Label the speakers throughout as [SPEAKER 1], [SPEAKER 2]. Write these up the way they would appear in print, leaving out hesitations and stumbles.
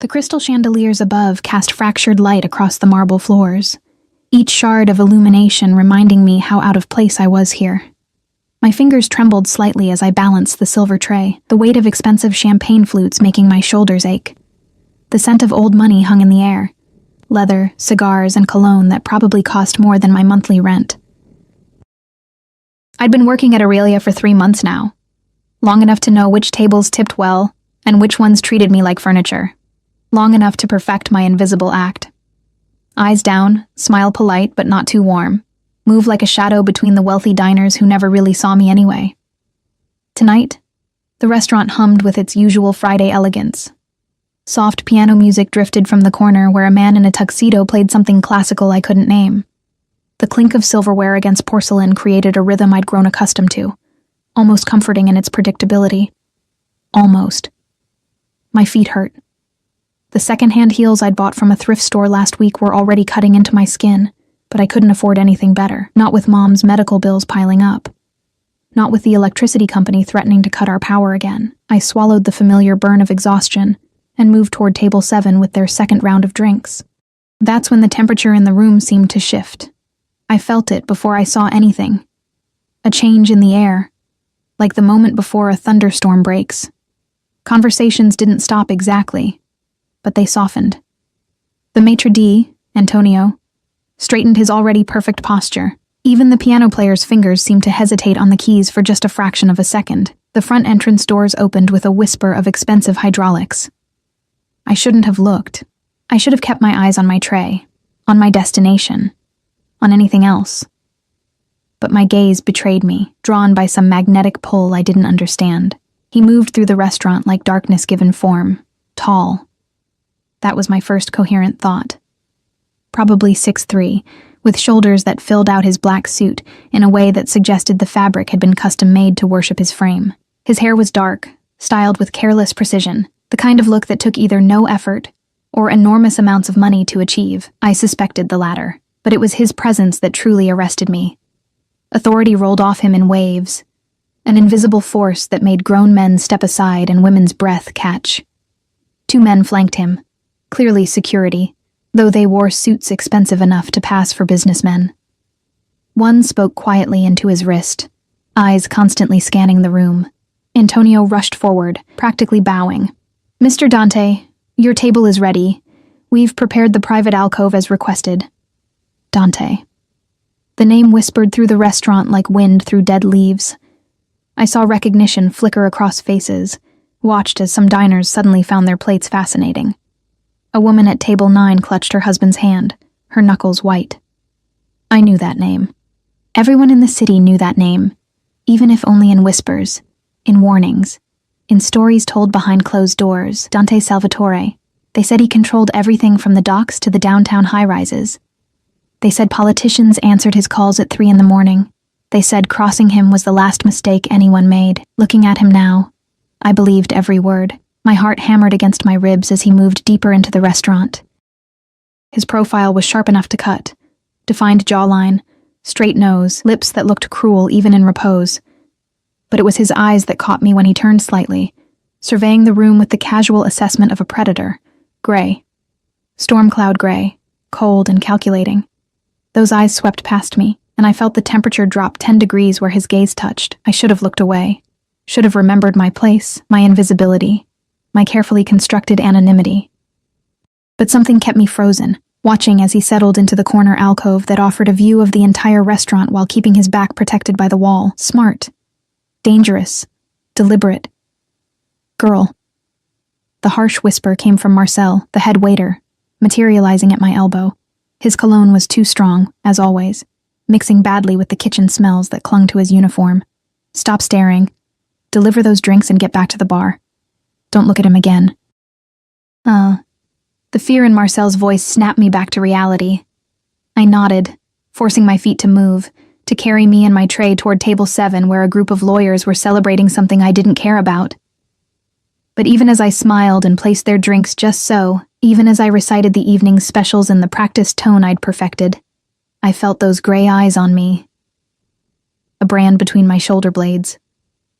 [SPEAKER 1] The crystal chandeliers above cast fractured light across the marble floors, each shard of illumination reminding me how out of place I was here. My fingers trembled slightly as I balanced the silver tray, the weight of expensive champagne flutes making my shoulders ache. The scent of old money hung in the air, leather, cigars, and cologne that probably cost more than my monthly rent. I'd been working at Aurelia for 3 months now, long enough to know which tables tipped well and which ones treated me like furniture, long enough to perfect my invisible act. Eyes down, smile polite but not too warm, move like a shadow between the wealthy diners who never really saw me anyway. Tonight, the restaurant hummed with its usual Friday elegance. Soft piano music drifted from the corner where a man in a tuxedo played something classical I couldn't name. The clink of silverware against porcelain created a rhythm I'd grown accustomed to, almost comforting in its predictability. Almost. My feet hurt. The second-hand heels I'd bought from a thrift store last week were already cutting into my skin, but I couldn't afford anything better, not with Mom's medical bills piling up. Not with the electricity company threatening to cut our power again. I swallowed the familiar burn of exhaustion and moved toward table 7 with their second round of drinks. That's when the temperature in the room seemed to shift. I felt it before I saw anything. A change in the air, like the moment before a thunderstorm breaks. Conversations didn't stop exactly, but they softened. The maitre d', Antonio, straightened his already perfect posture. Even the piano player's fingers seemed to hesitate on the keys for just a fraction of a second. The front entrance doors opened with a whisper of expensive hydraulics. I shouldn't have looked. I should have kept my eyes on my tray, on my destination, on anything else. But my gaze betrayed me, drawn by some magnetic pull I didn't understand. He moved through the restaurant like darkness given form, tall. That was my first coherent thought. Probably 6'3", with shoulders that filled out his black suit in a way that suggested the fabric had been custom-made to worship his frame. His hair was dark, styled with careless precision, the kind of look that took either no effort or enormous amounts of money to achieve. I suspected the latter, but it was his presence that truly arrested me. Authority rolled off him in waves, an invisible force that made grown men step aside and women's breath catch. 2 men flanked him, clearly security, though they wore suits expensive enough to pass for businessmen. One spoke quietly into his wrist, eyes constantly scanning the room. Antonio rushed forward, practically bowing. "Mr. Dante, your table is ready. We've prepared the private alcove as requested." Dante. The name whispered through the restaurant like wind through dead leaves. I saw recognition flicker across faces, watched as some diners suddenly found their plates fascinating. A woman at table 9 clutched her husband's hand, her knuckles white. I knew that name. Everyone in the city knew that name, even if only in whispers, in warnings, in stories told behind closed doors. Dante Salvatore. They said he controlled everything from the docks to the downtown high-rises. They said politicians answered his calls at 3 a.m. They said crossing him was the last mistake anyone made. Looking at him now, I believed every word. My heart hammered against my ribs as he moved deeper into the restaurant. His profile was sharp enough to cut. Defined jawline, straight nose, lips that looked cruel even in repose. But it was his eyes that caught me when he turned slightly, surveying the room with the casual assessment of a predator. Gray. Storm cloud gray, cold and calculating. Those eyes swept past me, and I felt the temperature drop 10 degrees where his gaze touched. I should have looked away. Should have remembered my place, my invisibility, my carefully constructed anonymity. But something kept me frozen, watching as he settled into the corner alcove that offered a view of the entire restaurant while keeping his back protected by the wall. Smart. Dangerous. Deliberate. Girl. The harsh whisper came from Marcel, the head waiter, materializing at my elbow. His cologne was too strong, as always, mixing badly with the kitchen smells that clung to his uniform. Stop staring. Deliver those drinks and get back to the bar. Don't look at him again. The fear in Marcel's voice snapped me back to reality. I nodded, forcing my feet to move, to carry me and my tray toward table 7 where a group of lawyers were celebrating something I didn't care about. But even as I smiled and placed their drinks just so, even as I recited the evening's specials in the practiced tone I'd perfected, I felt those gray eyes on me. A brand between my shoulder blades,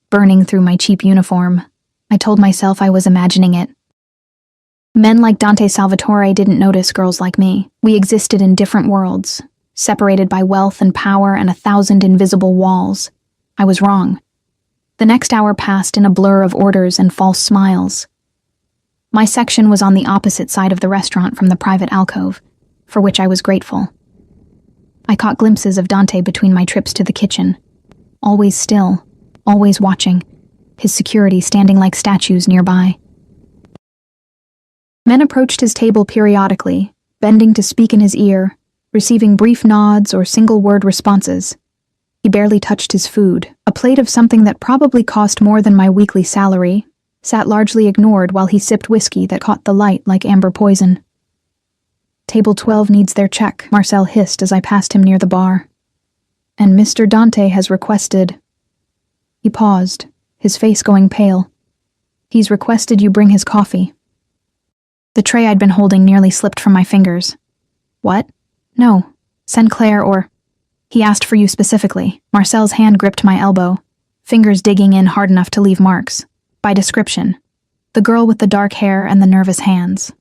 [SPEAKER 1] burning through my cheap uniform. I told myself I was imagining it. Men like Dante Salvatore didn't notice girls like me. We existed in different worlds, separated by wealth and power and 1,000 invisible walls. I was wrong. The next hour passed in a blur of orders and false smiles. My section was on the opposite side of the restaurant from the private alcove, for which I was grateful. I caught glimpses of Dante between my trips to the kitchen, always still, always watching, his security standing like statues nearby. Men approached his table periodically, bending to speak in his ear, receiving brief nods or single-word responses. He barely touched his food. A plate of something that probably cost more than my weekly salary sat largely ignored while he sipped whiskey that caught the light like amber poison. "Table 12 needs their check," Marcel hissed as I passed him near the bar. "And Mr. Dante has requested..." He paused, his face going pale. "He's requested you bring his coffee." The tray I'd been holding nearly slipped from my fingers. "What? No. Send Claire or..." "He asked for you specifically." Marcel's hand gripped my elbow, fingers digging in hard enough to leave marks. By description, the girl with the dark hair and the nervous hands.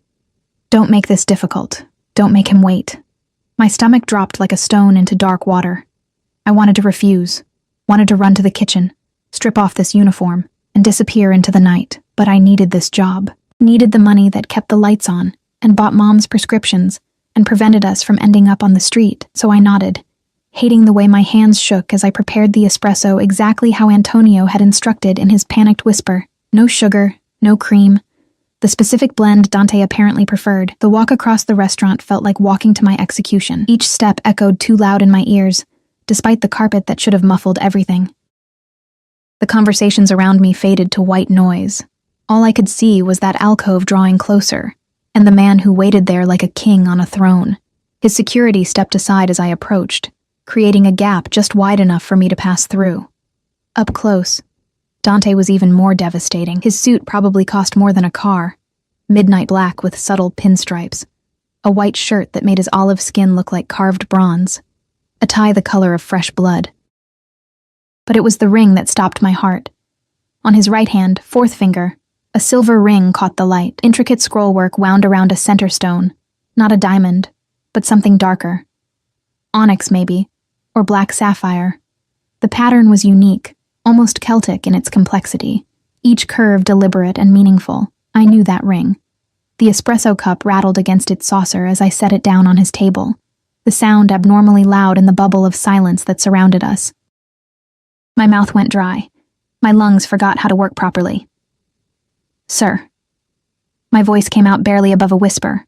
[SPEAKER 1] "Don't make this difficult. Don't make him wait." My stomach dropped like a stone into dark water. I wanted to refuse, wanted to run to the kitchen, strip off this uniform, and disappear into the night. But I needed this job. Needed the money that kept the lights on, and bought Mom's prescriptions, and prevented us from ending up on the street, so I nodded, hating the way my hands shook as I prepared the espresso exactly how Antonio had instructed in his panicked whisper. No sugar, no cream. The specific blend Dante apparently preferred. The walk across the restaurant felt like walking to my execution. Each step echoed too loud in my ears, despite the carpet that should have muffled everything. The conversations around me faded to white noise. All I could see was that alcove drawing closer, and the man who waited there like a king on a throne. His security stepped aside as I approached, creating a gap just wide enough for me to pass through. Up close, Dante was even more devastating. His suit probably cost more than a car. Midnight black with subtle pinstripes. A white shirt that made his olive skin look like carved bronze. A tie the color of fresh blood. But it was the ring that stopped my heart. On his right hand, fourth finger, a silver ring caught the light. Intricate scrollwork wound around a center stone. Not a diamond, but something darker. Onyx, maybe, or black sapphire. The pattern was unique, almost Celtic in its complexity. Each curve deliberate and meaningful. I knew that ring. The espresso cup rattled against its saucer as I set it down on his table, the sound abnormally loud in the bubble of silence that surrounded us. My mouth went dry. My lungs forgot how to work properly. "Sir." My voice came out barely above a whisper.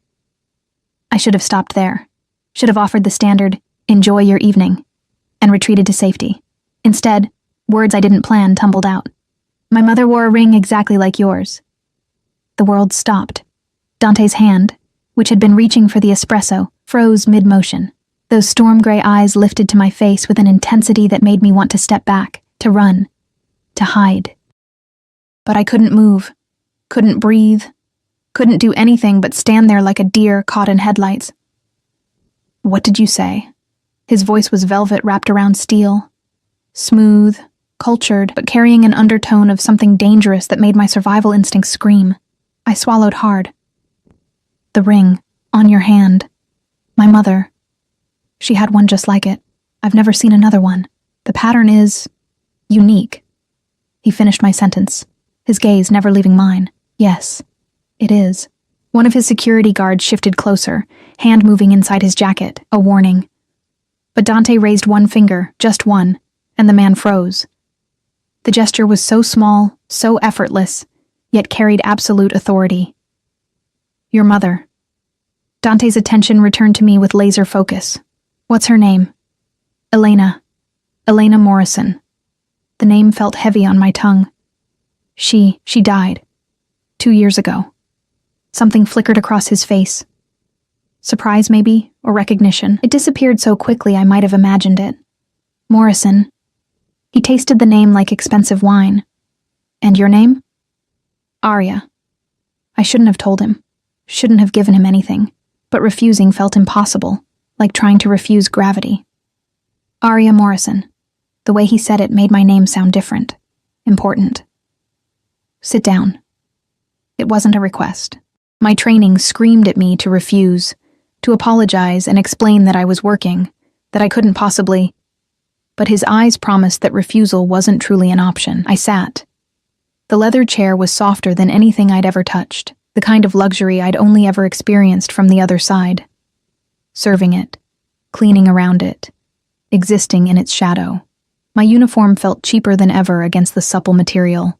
[SPEAKER 1] I should have stopped there. Should have offered the standard, "Enjoy your evening," and retreated to safety. Instead, words I didn't plan tumbled out. "My mother wore a ring exactly like yours." The world stopped. Dante's hand, which had been reaching for the espresso, froze mid-motion. Those storm-gray eyes lifted to my face with an intensity that made me want to step back, to run, to hide. But I couldn't move. Couldn't breathe, couldn't do anything but stand there like a deer caught in headlights. "What did you say?" His voice was velvet wrapped around steel. Smooth, cultured, but carrying an undertone of something dangerous that made my survival instincts scream. I swallowed hard. "The ring, on your hand. My mother. She had one just like it. I've never seen another one. The pattern is... unique." He finished my sentence, his gaze never leaving mine. "Yes, it is." One of his security guards shifted closer, hand moving inside his jacket, a warning. But Dante raised one finger, just one, and the man froze. The gesture was so small, so effortless, yet carried absolute authority. "Your mother." Dante's attention returned to me with laser focus. "What's her name?" "Elena. Elena Morrison." The name felt heavy on my tongue. She died. 2 years ago. Something flickered across his face. Surprise, maybe, or recognition. It disappeared so quickly I might have imagined it. Morrison. He tasted the name like expensive wine. "And your name?" "Arya." I shouldn't have told him. Shouldn't have given him anything. But refusing felt impossible, like trying to refuse gravity. "Arya Morrison." The way he said it made my name sound different. Important. "Sit down." It wasn't a request. My training screamed at me to refuse, to apologize and explain that I was working, that I couldn't possibly. But his eyes promised that refusal wasn't truly an option. I sat. The leather chair was softer than anything I'd ever touched, the kind of luxury I'd only ever experienced from the other side. Serving it, cleaning around it, existing in its shadow. My uniform felt cheaper than ever against the supple material,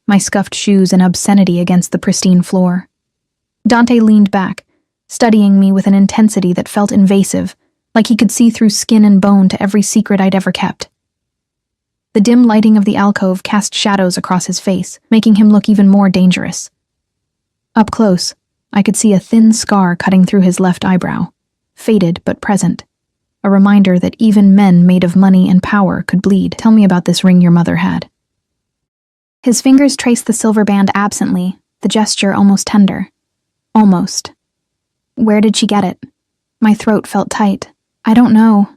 [SPEAKER 1] my scuffed shoes an obscenity against the pristine floor. Dante leaned back, studying me with an intensity that felt invasive, like he could see through skin and bone to every secret I'd ever kept. The dim lighting of the alcove cast shadows across his face, making him look even more dangerous. Up close, I could see a thin scar cutting through his left eyebrow, faded but present, a reminder that even men made of money and power could bleed. Tell me about this ring your mother had. His fingers traced the silver band absently, the gesture almost tender. Almost. Where did she get it? My throat felt tight. I don't know.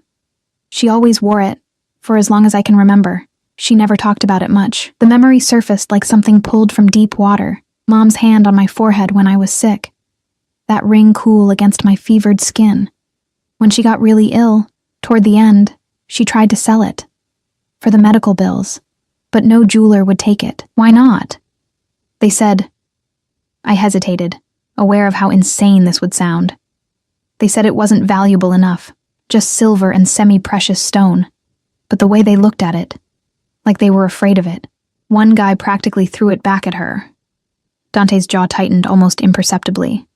[SPEAKER 1] She always wore it, for as long as I can remember. She never talked about it much. The memory surfaced like something pulled from deep water. Mom's hand on my forehead when I was sick. That ring cool against my fevered skin. When she got really ill, toward the end, she tried to sell it. For the medical bills. But no jeweler would take it. Why not? They said. I hesitated, aware of how insane this would sound. They said it wasn't valuable enough, just silver and semi-precious stone. But the way they looked at it, like they were afraid of it. One guy practically threw it back at her. Dante's jaw tightened almost imperceptibly.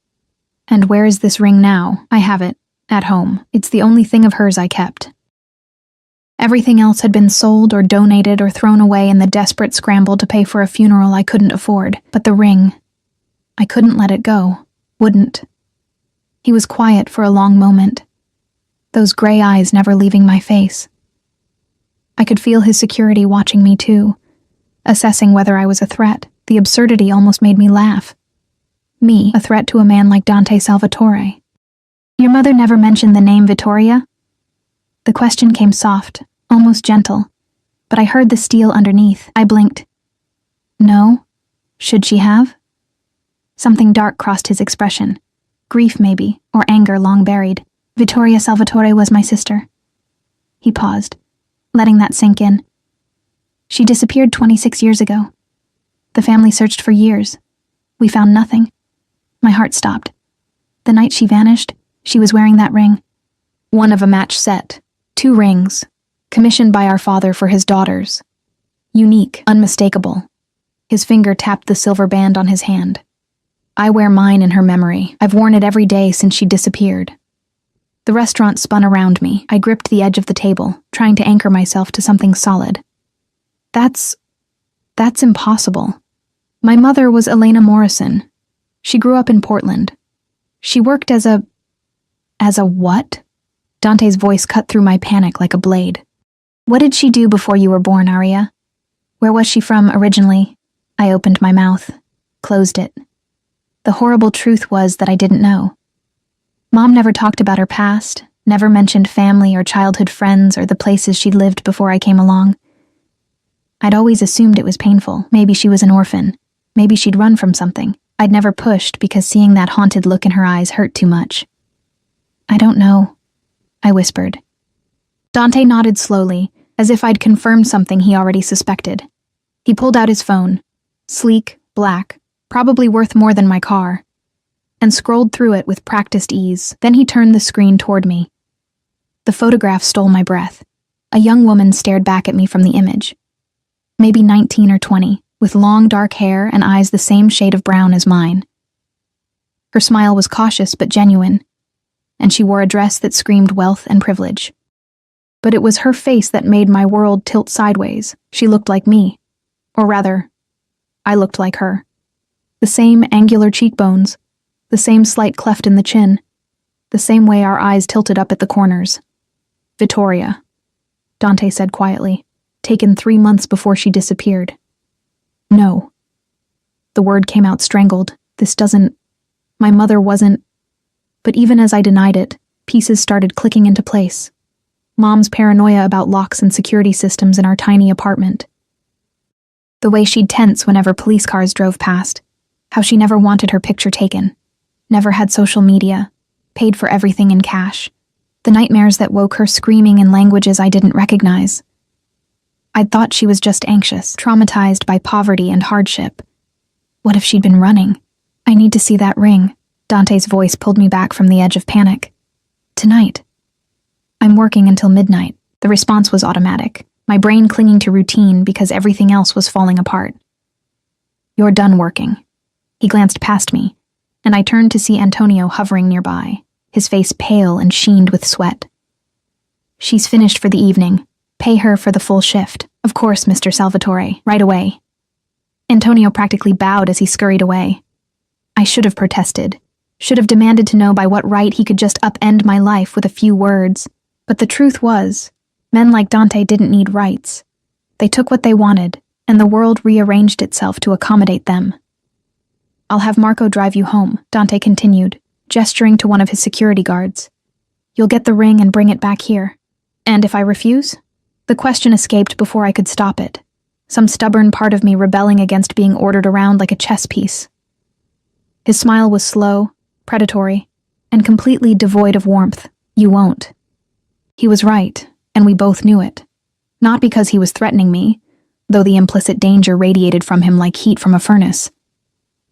[SPEAKER 1] And where is this ring now? I have it, at home. It's the only thing of hers I kept. Everything else had been sold or donated or thrown away in the desperate scramble to pay for a funeral I couldn't afford. But the ring, I couldn't let it go. Wouldn't. He was quiet for a long moment, those gray eyes never leaving my face. I could feel his security watching me too, assessing whether I was a threat. The absurdity almost made me laugh. Me, a threat to a man like Dante Salvatore. Your mother never mentioned the name Vittoria? The question came soft, almost gentle, but I heard the steel underneath. I blinked. No? Should she have? Something dark crossed his expression. Grief, maybe, or anger long buried. Vittoria Salvatore was my sister. He paused, letting that sink in. She disappeared 26 years ago. The family searched for years. We found nothing. My heart stopped. The night she vanished, she was wearing that ring. One of a match set. 2 rings, commissioned by our father for his daughters. Unique, unmistakable. His finger tapped the silver band on his hand. I wear mine in her memory. I've worn it every day since she disappeared. The restaurant spun around me. I gripped the edge of the table, trying to anchor myself to something solid. That's impossible. My mother was Elena Morrison. She grew up in Portland. She worked as a what? Dante's voice cut through my panic like a blade. What did she do before you were born, Aria? Where was she from originally? I opened my mouth, closed it. The horrible truth was that I didn't know. Mom never talked about her past, never mentioned family or childhood friends or the places she'd lived before I came along. I'd always assumed it was painful. Maybe she was an orphan. Maybe she'd run from something. I'd never pushed because seeing that haunted look in her eyes hurt too much. I don't know, I whispered. Dante nodded slowly, as if I'd confirmed something he already suspected. He pulled out his phone, sleek, black, probably worth more than my car, and scrolled through it with practiced ease. Then he turned the screen toward me. The photograph stole my breath. A young woman stared back at me from the image. Maybe 19 or 20, with long dark hair and eyes the same shade of brown as mine. Her smile was cautious but genuine, and she wore a dress that screamed wealth and privilege. But it was her face that made my world tilt sideways. She looked like me. Or rather, I looked like her. The same angular cheekbones, the same slight cleft in the chin, the same way our eyes tilted up at the corners. Vittoria, Dante said quietly, taken 3 months before she disappeared. No. The word came out strangled. My mother wasn't. But even as I denied it, pieces started clicking into place. Mom's paranoia about locks and security systems in our tiny apartment. The way she'd tense whenever police cars drove past. How she never wanted her picture taken. never had social media, paid for everything in cash. The nightmares that woke her screaming in languages I didn't recognize. I'd thought she was just anxious, traumatized by poverty and hardship. What if she'd been running? I need to see that ring. Dante's voice pulled me back from the edge of panic. Tonight. I'm working until midnight. The response was automatic, my brain clinging to routine because everything else was falling apart. You're done working. He glanced past me, and I turned to see Antonio hovering nearby, his face pale and sheened with sweat. She's finished for the evening. Pay her for the full shift. Of course, Mr. Salvatore, right away. Antonio practically bowed as he scurried away. I should have protested, should have demanded to know by what right he could just upend my life with a few words. But the truth was, men like Dante didn't need rights. They took what they wanted, and the world rearranged itself to accommodate them. I'll have Marco drive you home, Dante continued, gesturing to one of his security guards. You'll get the ring and bring it back here. And if I refuse? The question escaped before I could stop it, some stubborn part of me rebelling against being ordered around like a chess piece. His smile was slow, predatory, and completely devoid of warmth. You won't. He was right, and we both knew it. Not because he was threatening me, though the implicit danger radiated from him like heat from a furnace,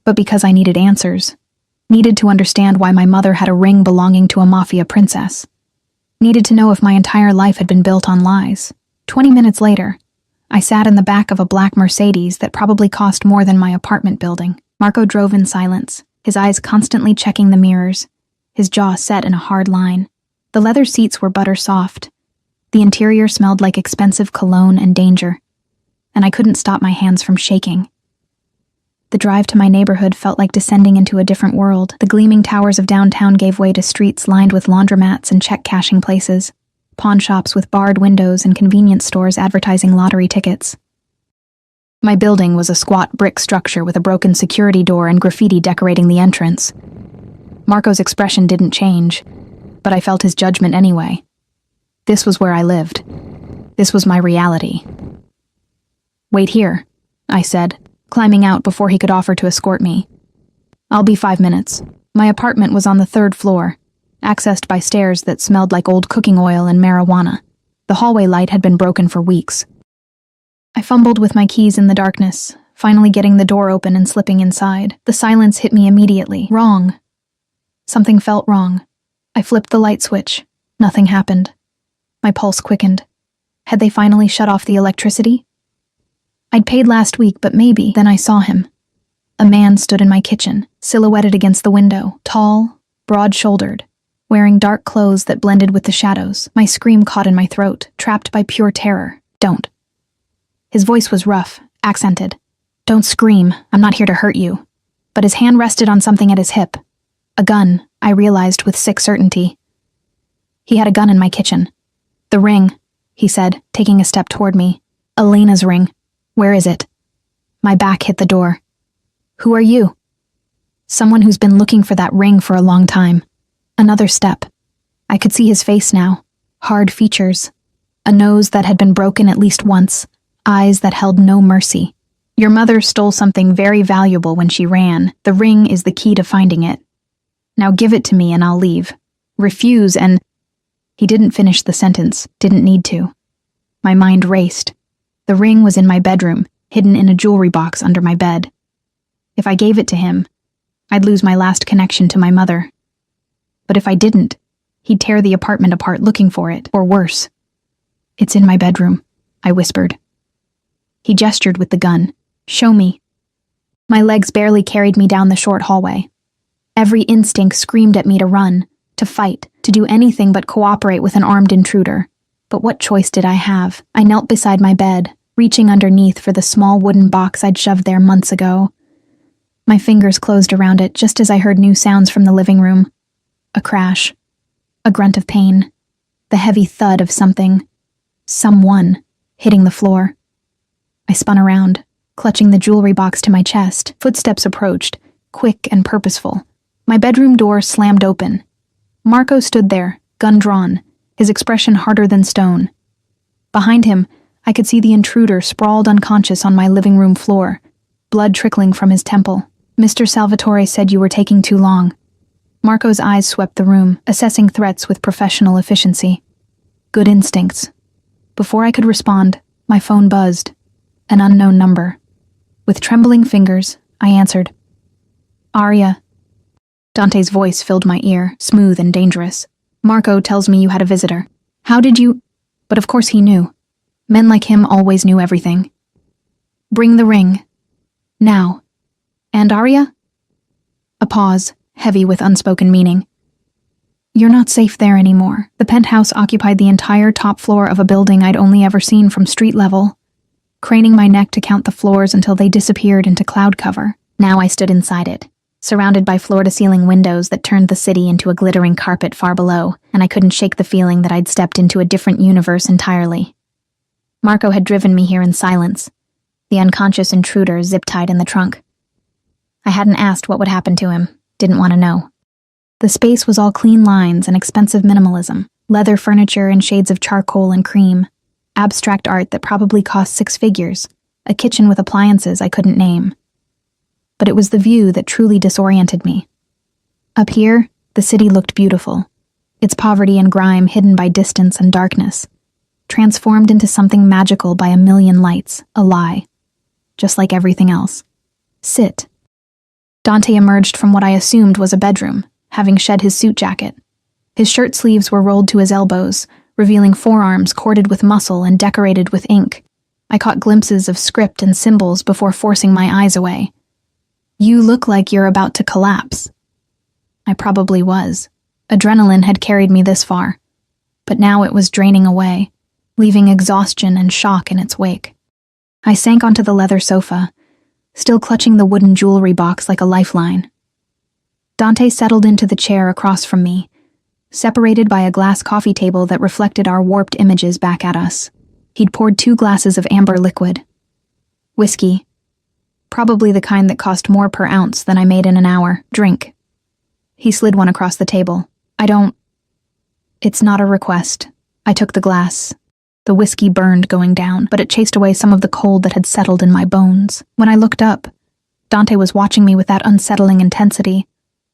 [SPEAKER 1] but because I needed answers. Needed to understand why my mother had a ring belonging to a Mafia princess. Needed to know if my entire life had been built on lies. 20 minutes later, I sat in the back of a black Mercedes that probably cost more than my apartment building. Marco drove in silence, his eyes constantly checking the mirrors, his jaw set in a hard line. The leather seats were butter soft. The interior smelled like expensive cologne and danger, and I couldn't stop my hands from shaking. The drive to my neighborhood felt like descending into a different world. The gleaming towers of downtown gave way to streets lined with laundromats and check-cashing places, pawn shops with barred windows and convenience stores advertising lottery tickets. My building was a squat brick structure with a broken security door and graffiti decorating the entrance. Marco's expression didn't change, but I felt his judgment anyway. This was where I lived. This was my reality. Wait here, I said, climbing out before he could offer to escort me. I'll be 5 minutes. My apartment was on the 3rd floor, accessed by stairs that smelled like old cooking oil and marijuana. The hallway light had been broken for weeks. I fumbled with my keys in the darkness, finally getting the door open and slipping inside. The silence hit me immediately. Wrong. Something felt wrong. I flipped the light switch. Nothing happened. My pulse quickened. Had they finally shut off the electricity? I'd paid last week, but maybe. Then I saw him. A man stood in my kitchen, silhouetted against the window, tall, broad-shouldered, wearing dark clothes that blended with the shadows. My scream caught in my throat, trapped by pure terror. Don't. His voice was rough, accented. Don't scream, I'm not here to hurt you. But his hand rested on something at his hip. A gun, I realized with sick certainty. He had a gun in my kitchen. The ring, he said, taking a step toward me. Elena's ring. Where is it? My back hit the door. Who are you? Someone who's been looking for that ring for a long time. Another step. I could see his face now. Hard features. A nose that had been broken at least once. Eyes that held no mercy. Your mother stole something very valuable when she ran. The ring is the key to finding it. Now give it to me and I'll leave. Refuse and... He didn't finish the sentence, didn't need to. My mind raced. The ring was in my bedroom, hidden in a jewelry box under my bed. If I gave it to him, I'd lose my last connection to my mother. But if I didn't, he'd tear the apartment apart looking for it, or worse. It's in my bedroom, I whispered. He gestured with the gun. Show me. My legs barely carried me down the short hallway. Every instinct screamed at me to run, to fight, to do anything but cooperate with an armed intruder. But what choice did I have? I knelt beside my bed, reaching underneath for the small wooden box I'd shoved there months ago. My fingers closed around it just as I heard new sounds from the living room. A crash. A grunt of pain. The heavy thud of someone, hitting the floor. I spun around, clutching the jewelry box to my chest. Footsteps approached, quick and purposeful. My bedroom door slammed open. Marco stood there, gun drawn, his expression harder than stone. Behind him, I could see the intruder sprawled unconscious on my living room floor, blood trickling from his temple. Mr. Salvatore said you were taking too long. Marco's eyes swept the room, assessing threats with professional efficiency. Good instincts. Before I could respond, my phone buzzed. An unknown number. With trembling fingers, I answered. Arya. Dante's voice filled my ear, smooth and dangerous. Marco tells me you had a visitor. How did you... But of course he knew. Men like him always knew everything. Bring the ring. Now. And Arya? A pause, heavy with unspoken meaning. You're not safe there anymore. The penthouse occupied the entire top floor of a building I'd only ever seen from street level, craning my neck to count the floors until they disappeared into cloud cover. Now I stood inside it, surrounded by floor-to-ceiling windows that turned the city into a glittering carpet far below, and I couldn't shake the feeling that I'd stepped into a different universe entirely. Marco had driven me here in silence, the unconscious intruder zip-tied in the trunk. I hadn't asked what would happen to him, didn't want to know. The space was all clean lines and expensive minimalism, leather furniture in shades of charcoal and cream, abstract art that probably cost 6 figures, a kitchen with appliances I couldn't name. But it was the view that truly disoriented me. Up here, the city looked beautiful, its poverty and grime hidden by distance and darkness, transformed into something magical by a million lights, a lie, just like everything else. Sit. Dante emerged from what I assumed was a bedroom, having shed his suit jacket. His shirt sleeves were rolled to his elbows, revealing forearms corded with muscle and decorated with ink. I caught glimpses of script and symbols before forcing my eyes away. You look like you're about to collapse. I probably was. Adrenaline had carried me this far, but now it was draining away, leaving exhaustion and shock in its wake. I sank onto the leather sofa, still clutching the wooden jewelry box like a lifeline. Dante settled into the chair across from me, separated by a glass coffee table that reflected our warped images back at us. He'd poured 2 glasses of amber liquid. Whiskey. Probably the kind that cost more per ounce than I made in an hour. Drink. He slid one across the table. It's not a request. I took the glass. The whiskey burned going down, but it chased away some of the cold that had settled in my bones. When I looked up, Dante was watching me with that unsettling intensity,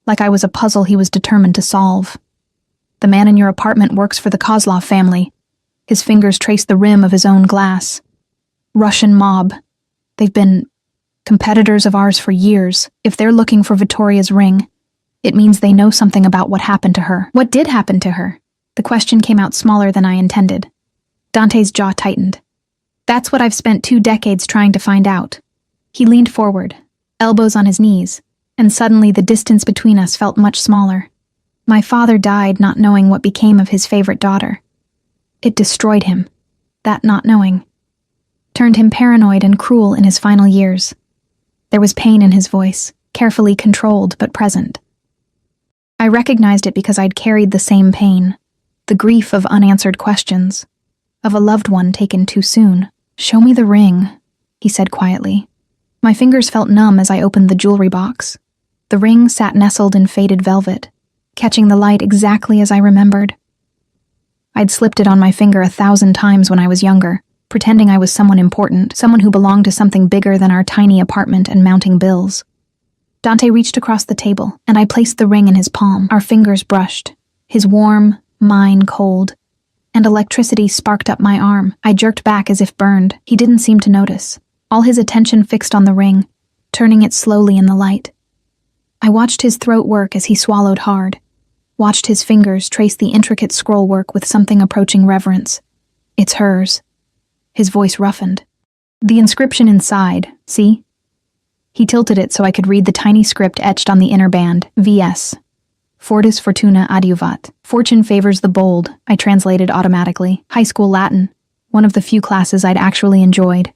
[SPEAKER 1] like I was a puzzle he was determined to solve. The man in your apartment works for the Kozlov family. His fingers traced the rim of his own glass. Russian mob. They've been competitors of ours for years. If they're looking for Victoria's ring, it means they know something about what happened to her. What did happen to her? The question came out smaller than I intended. Dante's jaw tightened. That's what I've spent 2 decades trying to find out. He leaned forward, elbows on his knees, and suddenly the distance between us felt much smaller. My father died not knowing what became of his favorite daughter. It destroyed him, that not knowing. Turned him paranoid and cruel in his final years. There was pain in his voice, carefully controlled but present. I recognized it because I'd carried the same pain, the grief of unanswered questions, of a loved one taken too soon. Show me the ring, he said quietly. My fingers felt numb as I opened the jewelry box. The ring sat nestled in faded velvet, catching the light exactly as I remembered. I'd slipped it on my finger 1,000 times when I was younger, pretending I was someone important, someone who belonged to something bigger than our tiny apartment and mounting bills. Dante reached across the table, and I placed the ring in his palm. Our fingers brushed, his warm, mine cold, and electricity sparked up my arm. I jerked back as if burned. He didn't seem to notice, all his attention fixed on the ring, turning it slowly in the light. I watched his throat work as he swallowed hard, watched his fingers trace the intricate scroll work with something approaching reverence. It's hers. His voice roughened. The inscription inside, see? He tilted it so I could read the tiny script etched on the inner band, VS. Fortis fortuna adiuvat. Fortune favors the bold, I translated automatically. High school Latin, one of the few classes I'd actually enjoyed.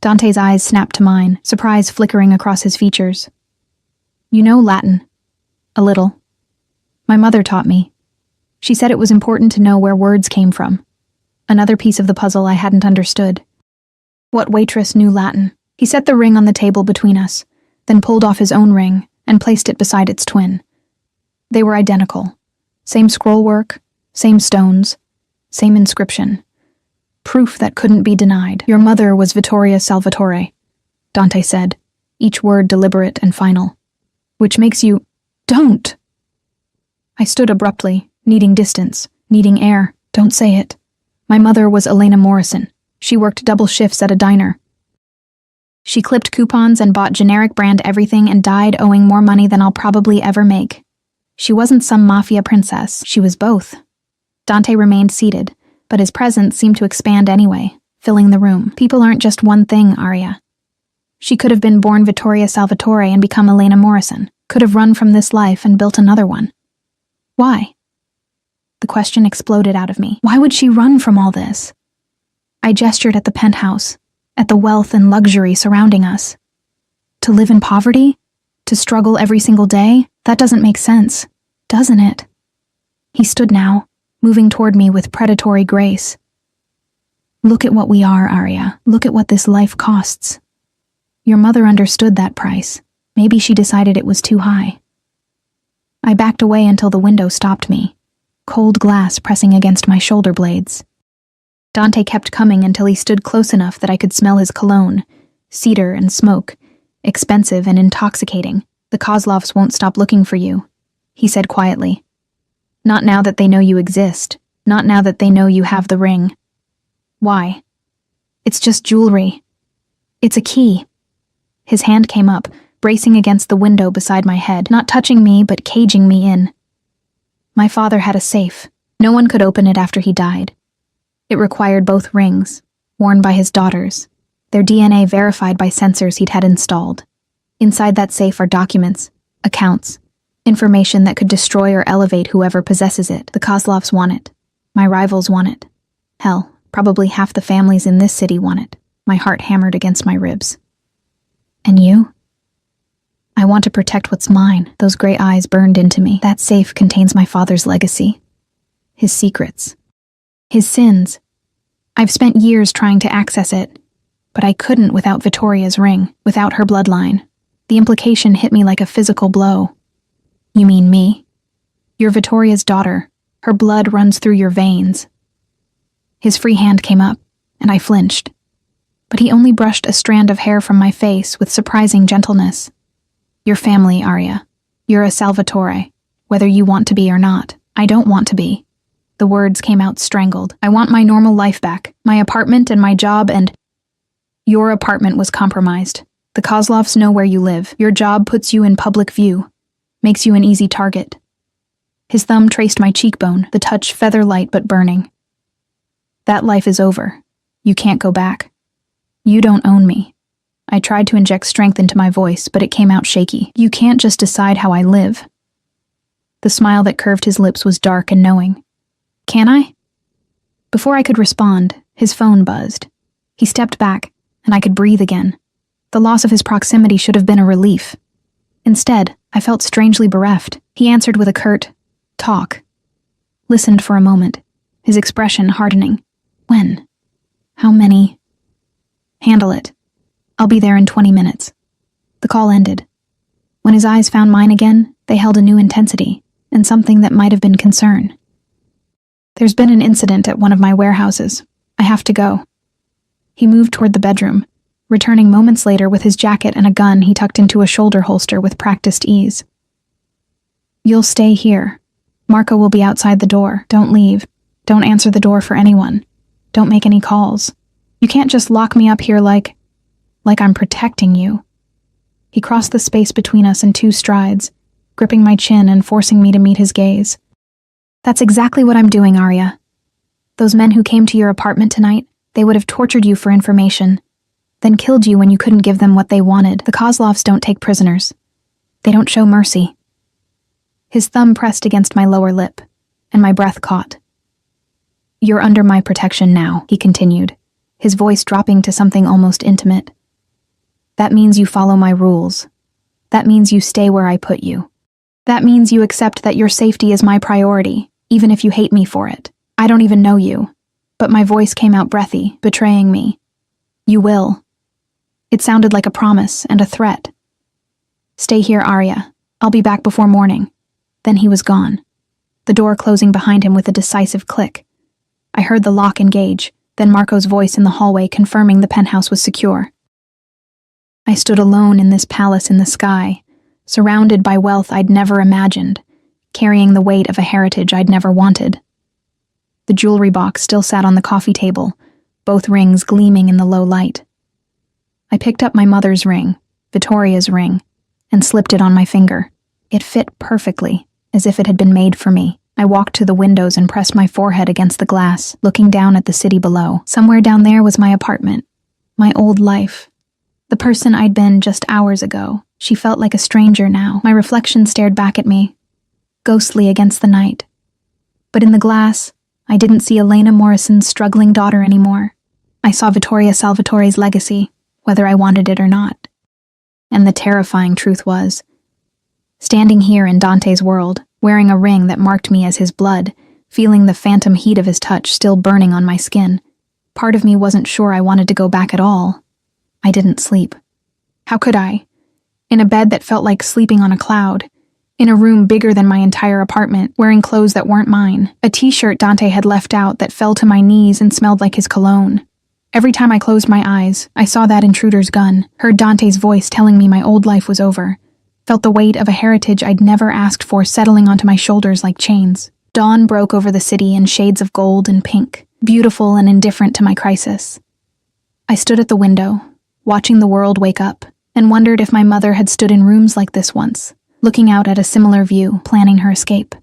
[SPEAKER 1] Dante's eyes snapped to mine, surprise flickering across his features. You know Latin. A little. My mother taught me. She said it was important to know where words came from. Another piece of the puzzle I hadn't understood. What waitress knew Latin? He set the ring on the table between us, then pulled off his own ring and placed it beside its twin. They were identical. Same scroll work, same stones, same inscription. Proof that couldn't be denied. Your mother was Vittoria Salvatore, Dante said, each word deliberate and final. Which makes you... Don't! I stood abruptly, needing distance, needing air. Don't say it. My mother was Elena Morrison. She worked double shifts at a diner. She clipped coupons and bought generic brand everything and died owing more money than I'll probably ever make. She wasn't some mafia princess, she was both. Dante remained seated, but his presence seemed to expand anyway, filling the room. People aren't just one thing, Arya. She could have been born Vittoria Salvatore and become Elena Morrison, could have run from this life and built another one. Why? The question exploded out of me. Why would she run from all this? I gestured at the penthouse, at the wealth and luxury surrounding us. To live in poverty? To struggle every single day? That doesn't make sense, doesn't it? He stood now, moving toward me with predatory grace. Look at what we are, Arya. Look at what this life costs. Your mother understood that price. Maybe she decided it was too high. I backed away until the window stopped me, cold glass pressing against my shoulder blades. Dante kept coming until he stood close enough that I could smell his cologne, cedar and smoke, expensive and intoxicating. The Kozlovs won't stop looking for you, he said quietly. Not now that they know you exist, not now that they know you have the ring. Why? It's just jewelry. It's a key. His hand came up, bracing against the window beside my head, not touching me but caging me in. My father had a safe. No one could open it after he died. It required both rings, worn by his daughters, their DNA verified by sensors he'd had installed. Inside that safe are documents, accounts, information that could destroy or elevate whoever possesses it. The Kozlovs want it. My rivals want it. Hell, probably half the families in this city want it. My heart hammered against my ribs. And you? I want to protect what's mine. Those gray eyes burned into me. That safe contains my father's legacy. His secrets. His sins. I've spent years trying to access it, but I couldn't without Vittoria's ring, without her bloodline. The implication hit me like a physical blow. You mean me? You're Vittoria's daughter. Her blood runs through your veins. His free hand came up, and I flinched. But he only brushed a strand of hair from my face with surprising gentleness. Your family, Arya. You're a Salvatore, whether you want to be or not. I don't want to be. The words came out strangled. I want my normal life back, my apartment and my job and... Your apartment was compromised. The Kozlovs know where you live. Your job puts you in public view, makes you an easy target. His thumb traced my cheekbone, the touch feather-light but burning. That life is over. You can't go back. You don't own me. I tried to inject strength into my voice, but it came out shaky. You can't just decide how I live. The smile that curved his lips was dark and knowing. Can I? Before I could respond, his phone buzzed. He stepped back, and I could breathe again. The loss of his proximity should have been a relief. Instead, I felt strangely bereft. He answered with a curt, "Talk." Listened for a moment, his expression hardening. When? How many? Handle it. I'll be there in 20 minutes. The call ended. When his eyes found mine again, they held a new intensity, and something that might have been concern. There's been an incident at one of my warehouses. I have to go. He moved toward the bedroom, returning moments later with his jacket and a gun he tucked into a shoulder holster with practiced ease. You'll stay here. Marco will be outside the door. Don't leave. Don't answer the door for anyone. Don't make any calls. You can't just lock me up here like I'm protecting you. He crossed the space between us in 2 strides, gripping my chin and forcing me to meet his gaze. That's exactly what I'm doing, Arya. Those men who came to your apartment tonight, they would have tortured you for information, then killed you when you couldn't give them what they wanted. The Kozlovs don't take prisoners. They don't show mercy. His thumb pressed against my lower lip, and my breath caught. You're under my protection now, he continued, his voice dropping to something almost intimate. That means you follow my rules. That means you stay where I put you. That means you accept that your safety is my priority, even if you hate me for it. I don't even know you, but my voice came out breathy, betraying me. You will. It sounded like a promise and a threat. Stay here, Arya. I'll be back before morning. Then he was gone, the door closing behind him with a decisive click. I heard the lock engage, then Marco's voice in the hallway confirming the penthouse was secure. I stood alone in this palace in the sky, surrounded by wealth I'd never imagined, carrying the weight of a heritage I'd never wanted. The jewelry box still sat on the coffee table, both rings gleaming in the low light. I picked up my mother's ring, Victoria's ring, and slipped it on my finger. It fit perfectly, as if it had been made for me. I walked to the windows and pressed my forehead against the glass, looking down at the city below. Somewhere down there was my apartment, my old life. The person I'd been just hours ago. She felt like a stranger now. My reflection stared back at me, ghostly against the night. But in the glass, I didn't see Elena Morrison's struggling daughter anymore. I saw Vittoria Salvatore's legacy, whether I wanted it or not. And the terrifying truth was, standing here in Dante's world, wearing a ring that marked me as his blood, feeling the phantom heat of his touch still burning on my skin, part of me wasn't sure I wanted to go back at all. I didn't sleep. How could I? In a bed that felt like sleeping on a cloud, in a room bigger than my entire apartment, wearing clothes that weren't mine, a t-shirt Dante had left out that fell to my knees and smelled like his cologne. Every time I closed my eyes, I saw that intruder's gun, heard Dante's voice telling me my old life was over, felt the weight of a heritage I'd never asked for settling onto my shoulders like chains. Dawn broke over the city in shades of gold and pink, beautiful and indifferent to my crisis. I stood at the window, watching the world wake up, and wondered if my mother had stood in rooms like this once, looking out at a similar view, planning her escape.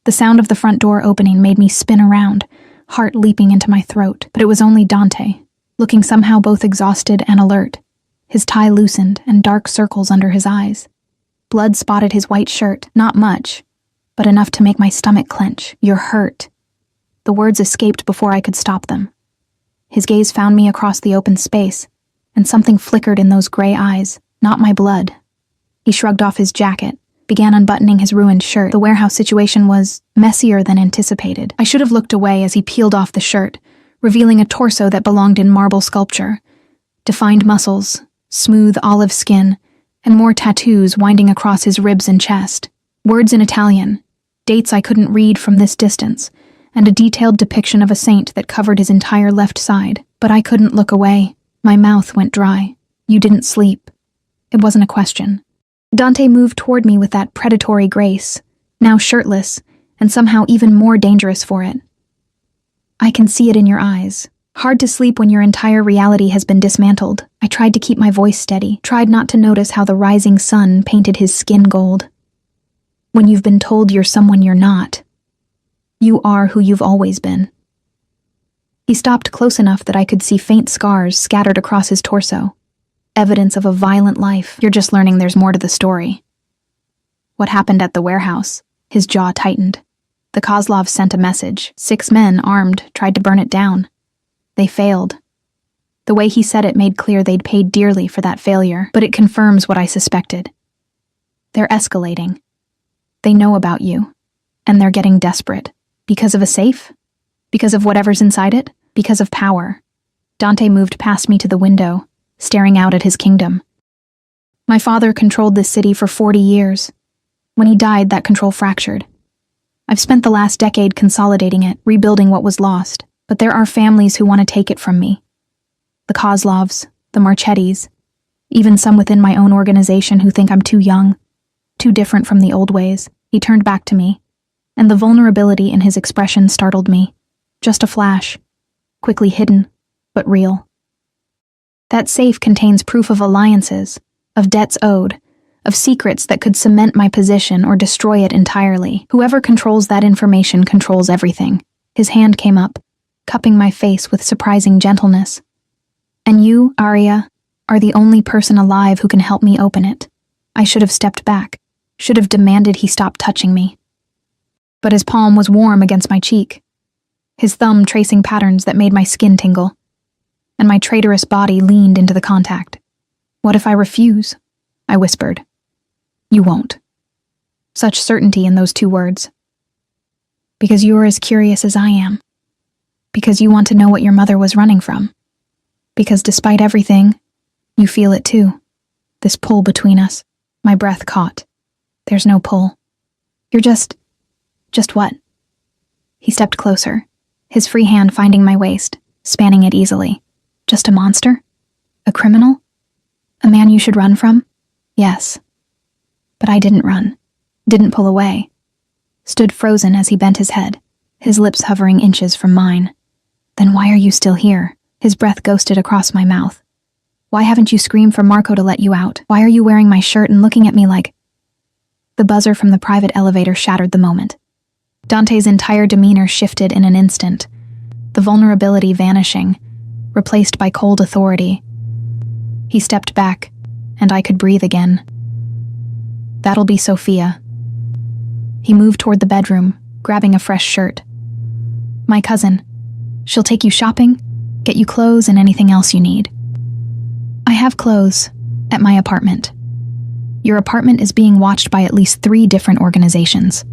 [SPEAKER 1] The sound of the front door opening made me spin around, heart leaping into my throat, but it was only Dante, looking somehow both exhausted and alert, his tie loosened and dark circles under his eyes. Blood spotted his white shirt, not much, but enough to make my stomach clench. "You're hurt." The words escaped before I could stop them. His gaze found me across the open space, and something flickered in those gray eyes, not my blood. He shrugged off his jacket, began unbuttoning his ruined shirt. The warehouse situation was messier than anticipated. I should have looked away as he peeled off the shirt, revealing a torso that belonged in marble sculpture. Defined muscles, smooth olive skin, and more tattoos winding across his ribs and chest. Words in Italian, dates I couldn't read from this distance, and a detailed depiction of a saint that covered his entire left side. But I couldn't look away. My mouth went dry. "You didn't sleep." It wasn't a question. Dante moved toward me with that predatory grace, now shirtless, and somehow even more dangerous for it. "I can see it in your eyes. Hard to sleep when your entire reality has been dismantled." I tried to keep my voice steady, tried not to notice how the rising sun painted his skin gold. "When you've been told you're someone you're not, you are who you've always been." He stopped close enough that I could see faint scars scattered across his torso. Evidence of a violent life. "You're just learning there's more to the story." "What happened at the warehouse?" His jaw tightened. "The Kozlovs sent a message. 6 men, armed, tried to burn it down. They failed." The way he said it made clear they'd paid dearly for that failure, but it confirms what I suspected. They're escalating. They know about you, and they're getting desperate. Because of a safe? Because of whatever's inside it? Because of power. Dante moved past me to the window, staring out at his kingdom. My father controlled this city for 40 years. When he died, that control fractured. I've spent the last decade consolidating it, rebuilding what was lost, but there are families who want to take it from me. The Kozlovs, the Marchettis, even some within my own organization who think I'm too young, too different from the old ways. He turned back to me, and the vulnerability in his expression startled me. Just a flash, quickly hidden, but real. That safe contains proof of alliances, of debts owed, of secrets that could cement my position or destroy it entirely. Whoever controls that information controls everything. His hand came up, cupping my face with surprising gentleness. "And you, Arya, are the only person alive who can help me open it." I should have stepped back, should have demanded he stop touching me. But his palm was warm against my cheek, his thumb tracing patterns that made my skin tingle, and my traitorous body leaned into the contact. "What if I refuse?" I whispered. "You won't." Such certainty in those 2 words. "Because you're as curious as I am. Because you want to know what your mother was running from. Because despite everything, you feel it too. This pull between us." My breath caught. "There's no pull. You're just what?" He stepped closer, his free hand finding my waist, spanning it easily. "Just a monster? A criminal? A man you should run from?" "Yes." But I didn't run, didn't pull away. stood frozen as he bent his head, his lips hovering inches from mine. Then why are you still here? His breath ghosted across my mouth. Why haven't you screamed for Marco to let you out? Why are you wearing my shirt and looking at me like... The buzzer from the private elevator shattered the moment. Dante's entire demeanor shifted in an instant, the vulnerability vanishing, replaced by cold authority. He stepped back, and I could breathe again. That'll be Sophia. He moved toward the bedroom, grabbing a fresh shirt. My cousin. She'll take you shopping, get you clothes and anything else you need. I have clothes at my apartment. Your apartment is being watched by at least 3 different organizations.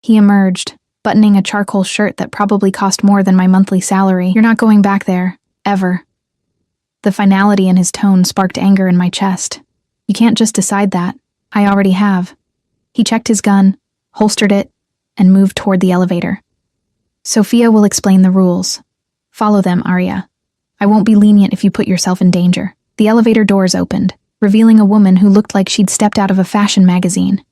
[SPEAKER 1] He emerged, buttoning a charcoal shirt that probably cost more than my monthly salary. You're not going back there, ever. The finality in his tone sparked anger in my chest. You can't just decide that. I already have. He checked his gun, holstered it, and moved toward the elevator. Sophia will explain the rules. Follow them, Arya. I won't be lenient if you put yourself in danger. The elevator doors opened, revealing a woman who looked like she'd stepped out of a fashion magazine.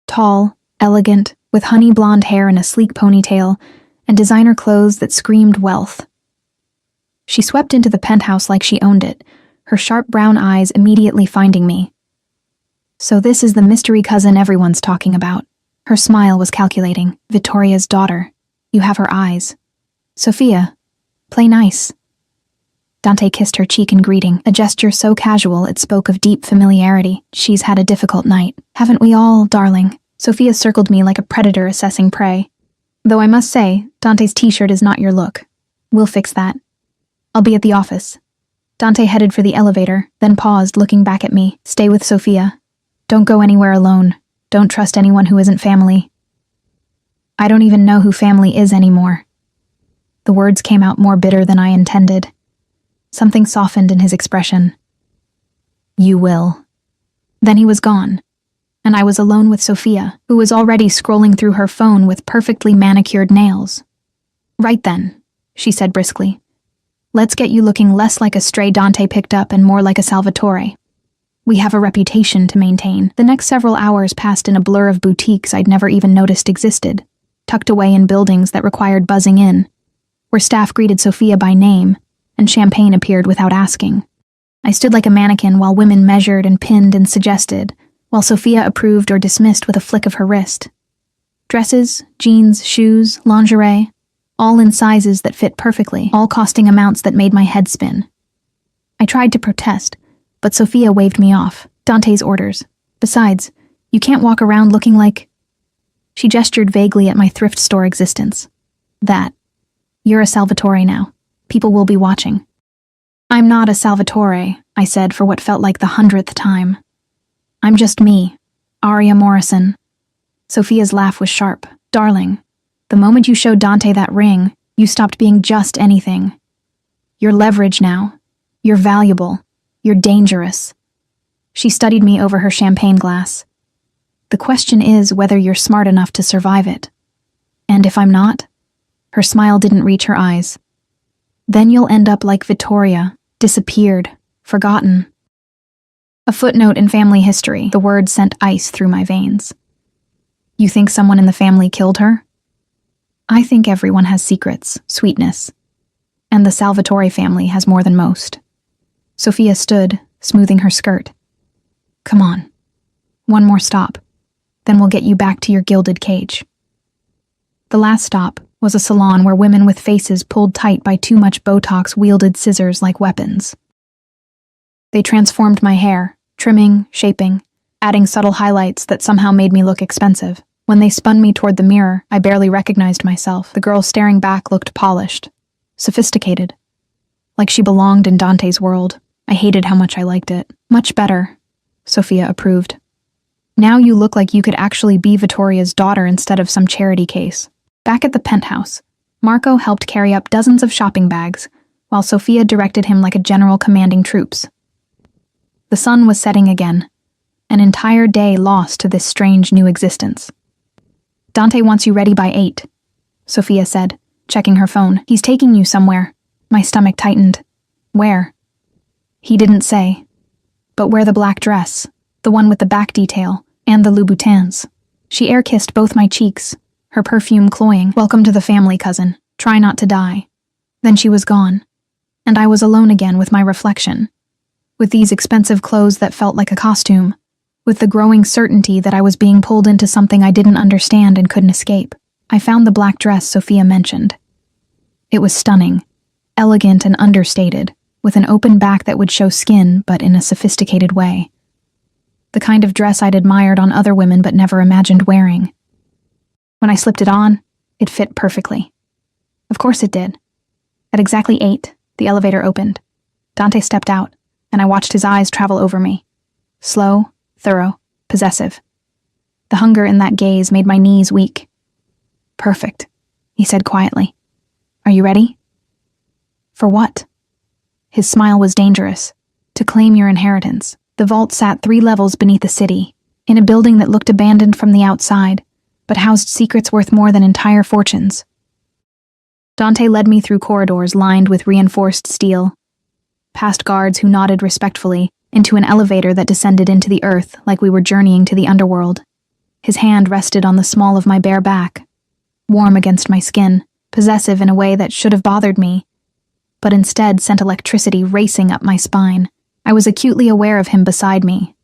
[SPEAKER 1] Tall, elegant, with honey blonde hair and a sleek ponytail, and designer clothes that screamed wealth. She swept into the penthouse like she owned it, her sharp brown eyes immediately finding me. So this is the mystery cousin everyone's talking about. Her smile was calculating. Vittoria's daughter. You have her eyes. Sophia, play nice. Dante kissed her cheek in greeting, a gesture so casual it spoke of deep familiarity. She's had a difficult night. Haven't we all, darling? Sophia circled me like a predator assessing prey. Though I must say, Dante's t-shirt is not your look. We'll fix that. I'll be at the office. Dante headed for the elevator, then paused, looking back at me. Stay with Sophia. Don't go anywhere alone. Don't trust anyone who isn't family. I don't even know who family is anymore. The words came out more bitter than I intended. Something softened in his expression. You will. Then he was gone, and I was alone with Sophia, who was already scrolling through her phone with perfectly manicured nails. Right then, she said briskly. Let's get you looking less like a stray Dante picked up and more like a Salvatore. We have a reputation to maintain. The next several hours passed in a blur of boutiques I'd never even noticed existed, tucked away in buildings that required buzzing in, where staff greeted Sophia by name, and champagne appeared without asking. I stood like a mannequin while women measured and pinned and suggested, while Sophia approved or dismissed with a flick of her wrist. Dresses, jeans, shoes, lingerie, all in sizes that fit perfectly, all costing amounts that made my head spin. I tried to protest, but Sophia waved me off. Dante's orders. Besides, you can't walk around looking like... She gestured vaguely at my thrift store existence. That. You're a Salvatore now. People will be watching. I'm not a Salvatore, I said for what felt like the 100th time. I'm just me, Arya Morrison. Sophia's laugh was sharp. Darling, the moment you showed Dante that ring, you stopped being just anything. You're leverage now. You're valuable. You're dangerous. She studied me over her champagne glass. The question is whether you're smart enough to survive it. And if I'm not? Her smile didn't reach her eyes. Then you'll end up like Vittoria, disappeared, forgotten. A footnote in family history, the word sent ice through my veins. You think someone in the family killed her? I think everyone has secrets, sweetness. And the Salvatore family has more than most. Sophia stood, smoothing her skirt. Come on. One more stop. Then we'll get you back to your gilded cage. The last stop was a salon where women with faces pulled tight by too much Botox wielded scissors like weapons. They transformed my hair, trimming, shaping, adding subtle highlights that somehow made me look expensive. When they spun me toward the mirror, I barely recognized myself. The girl staring back looked polished, sophisticated, like she belonged in Dante's world. I hated how much I liked it. Much better, Sophia approved. Now you look like you could actually be Vittoria's daughter instead of some charity case. Back at the penthouse, Marco helped carry up dozens of shopping bags, while Sophia directed him like a general commanding troops. The sun was setting again, an entire day lost to this strange new existence. Dante wants you ready by 8, Sophia said, checking her phone. He's taking you somewhere. My stomach tightened. Where? He didn't say. But wear the black dress, the one with the back detail, and the Louboutins. She air-kissed both my cheeks, her perfume cloying. "Welcome to the family, cousin. Try not to die." Then she was gone, and I was alone again with my reflection, with these expensive clothes that felt like a costume, with the growing certainty that I was being pulled into something I didn't understand and couldn't escape. I found the black dress Sophia mentioned. It was stunning, elegant and understated, with an open back that would show skin, but in a sophisticated way. The kind of dress I'd admired on other women but never imagined wearing. When I slipped it on, it fit perfectly. Of course it did. At exactly 8, the elevator opened. Dante stepped out, and I watched his eyes travel over me. Slow, thorough, possessive. The hunger in that gaze made my knees weak. "Perfect," he said quietly. "Are you ready?" "For what?" His smile was dangerous. "To claim your inheritance." The vault sat 3 levels beneath the city, in a building that looked abandoned from the outside, but housed secrets worth more than entire fortunes. Dante led me through corridors lined with reinforced steel, past guards who nodded respectfully, into an elevator that descended into the earth like we were journeying to the underworld. His hand rested on the small of my bare back, warm against my skin, possessive in a way that should have bothered me, but instead sent electricity racing up my spine. I was acutely aware of him beside me.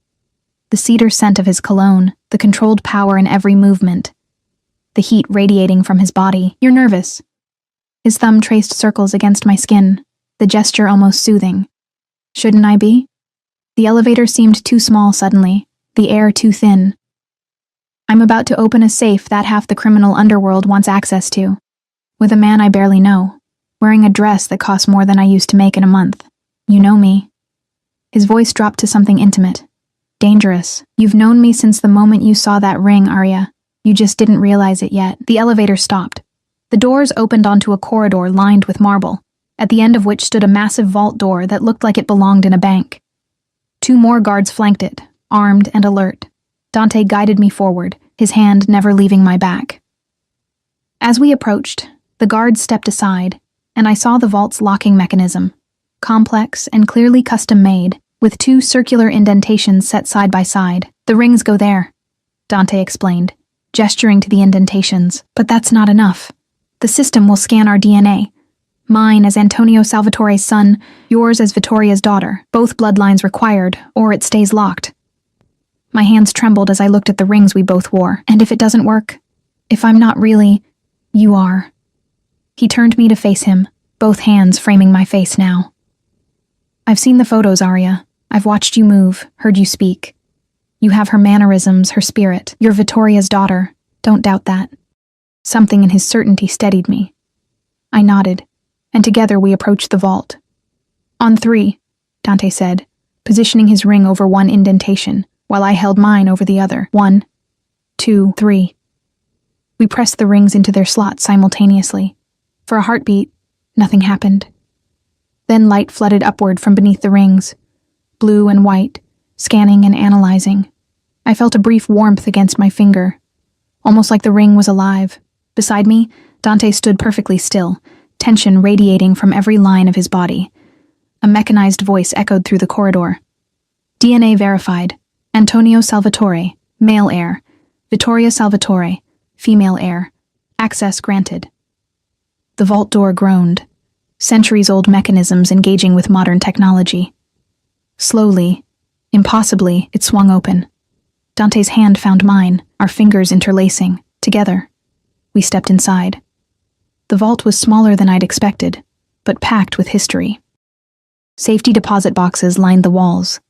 [SPEAKER 1] The cedar scent of his cologne, the controlled power in every movement, the heat radiating from his body. "You're nervous." His thumb traced circles against my skin, the gesture almost soothing. "Shouldn't I be?" The elevator seemed too small suddenly, the air too thin. "I'm about to open a safe that half the criminal underworld wants access to, with a man I barely know, wearing a dress that costs more than I used to make in a month. You know me." His voice dropped to something intimate. "Dangerous. You've known me since the moment you saw that ring, Arya. You just didn't realize it yet." The elevator stopped. The doors opened onto a corridor lined with marble, at the end of which stood a massive vault door that looked like it belonged in a bank. 2 more guards flanked it, armed and alert. Dante guided me forward, his hand never leaving my back. As we approached, the guards stepped aside, and I saw the vault's locking mechanism, complex and clearly custom-made, with 2 circular indentations set side by side. "The rings go there," Dante explained, gesturing to the indentations. "But that's not enough. The system will scan our DNA. Mine as Antonio Salvatore's son, yours as Vittoria's daughter. Both bloodlines required, or it stays locked." My hands trembled as I looked at the rings we both wore. "And if it doesn't work? If I'm not really, you are." He turned me to face him, both hands framing my face now. "I've seen the photos, Arya. I've watched you move, heard you speak. You have her mannerisms, her spirit. You're Vittoria's daughter. Don't doubt that." Something in his certainty steadied me. I nodded, and together we approached the vault. "On 3, Dante said, positioning his ring over one indentation, while I held mine over the other. 1, 2, 3. We pressed the rings into their slots simultaneously. For a heartbeat, nothing happened. Then light flooded upward from beneath the rings, blue and white, scanning and analyzing. I felt a brief warmth against my finger, almost like the ring was alive. Beside me, Dante stood perfectly still, tension radiating from every line of his body. A mechanized voice echoed through the corridor. "DNA verified. Antonio Salvatore, male heir. Vittoria Salvatore, female heir. Access granted." The vault door groaned, centuries-old mechanisms engaging with modern technology. Slowly, impossibly, it swung open. Dante's hand found mine, our fingers interlacing. Together, we stepped inside. The vault was smaller than I'd expected, but packed with history. Safety deposit boxes lined the walls.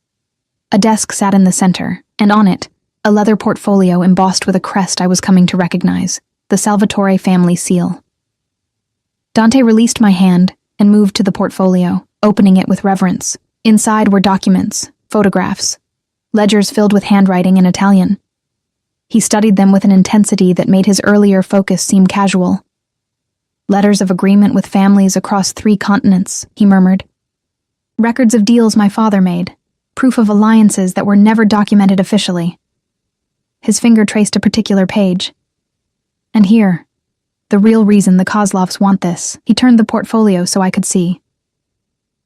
[SPEAKER 1] A desk sat in the center, and on it, a leather portfolio embossed with a crest I was coming to recognize, the Salvatore family seal. Dante released my hand and moved to the portfolio, opening it with reverence. Inside were documents, photographs, ledgers filled with handwriting in Italian. He studied them with an intensity that made his earlier focus seem casual. "Letters of agreement with families across 3 continents," he murmured. "Records of deals my father made, proof of alliances that were never documented officially." His finger traced a particular page. "And here, the real reason the Kozlovs want this." He turned the portfolio so I could see.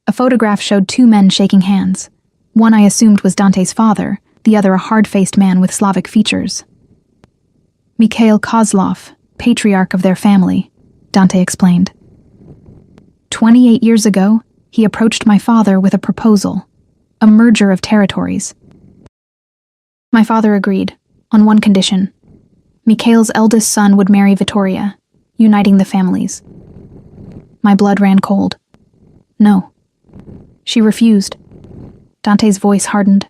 [SPEAKER 1] A photograph showed 2 men shaking hands. One I assumed was Dante's father, the other a hard-faced man with Slavic features. Mikhail Kozlov, patriarch of their family, Dante explained. 28 years ago, he approached my father with a proposal, a merger of territories. My father agreed, on one condition. Mikhail's eldest son would marry Vittoria, uniting the families. My blood ran cold. No. She refused. Dante's voice hardened.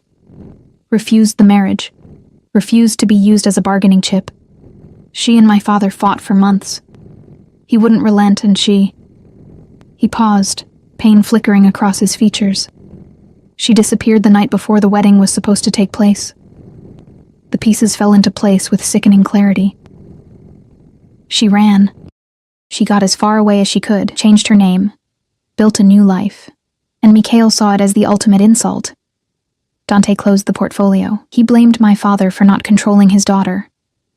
[SPEAKER 1] Refused the marriage. Refused to be used as a bargaining chip. She and my father fought for months. He wouldn't relent, and she... He paused, pain flickering across his features. She disappeared the night before the wedding was supposed to take place. The pieces fell into place with sickening clarity. She ran. She got as far away as she could, changed her name, built a new life, and Mikhail saw it as the ultimate insult. Dante closed the portfolio. He blamed my father for not controlling his daughter.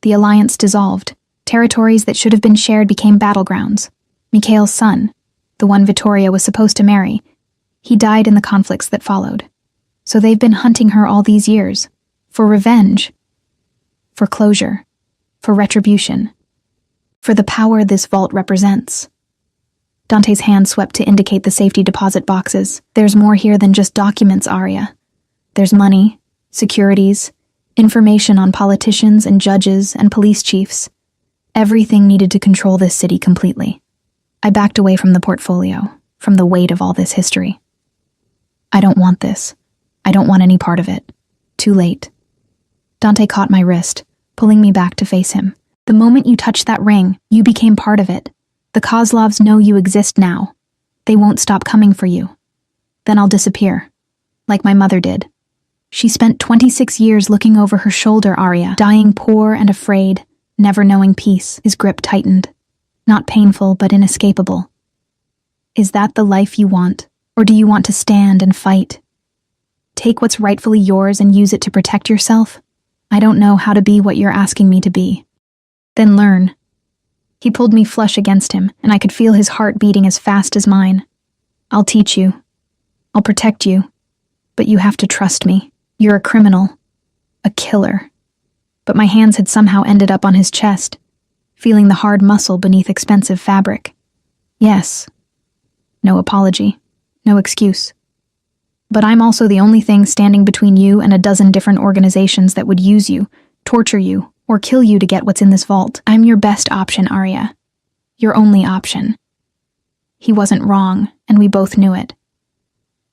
[SPEAKER 1] The alliance dissolved. Territories that should have been shared became battlegrounds. Mikhail's son, the one Vittoria was supposed to marry, he died in the conflicts that followed. So they've been hunting her all these years. For revenge. For closure. For retribution. For the power this vault represents. Dante's hand swept to indicate the safety deposit boxes. There's more here than just documents, Arya. There's money, securities, information on politicians and judges and police chiefs. Everything needed to control this city completely. I backed away from the portfolio, from the weight of all this history. I don't want this. I don't want any part of it. Too late. Dante caught my wrist, pulling me back to face him. The moment you touched that ring, you became part of it. The Kozlovs know you exist now. They won't stop coming for you. Then I'll disappear, like my mother did. She spent 26 years looking over her shoulder, Arya, dying poor and afraid, never knowing peace. His grip tightened. Not painful, but inescapable. Is that the life you want, or do you want to stand and fight? Take what's rightfully yours and use it to protect yourself? I don't know how to be what you're asking me to be. Then learn. He pulled me flush against him, and I could feel his heart beating as fast as mine. I'll teach you. I'll protect you. But you have to trust me. You're a criminal. A killer. But my hands had somehow ended up on his chest, feeling the hard muscle beneath expensive fabric. Yes. No apology. No excuse. But I'm also the only thing standing between you and a dozen different organizations that would use you, torture you, or kill you to get what's in this vault. I'm your best option, Arya. Your only option. He wasn't wrong, and we both knew it.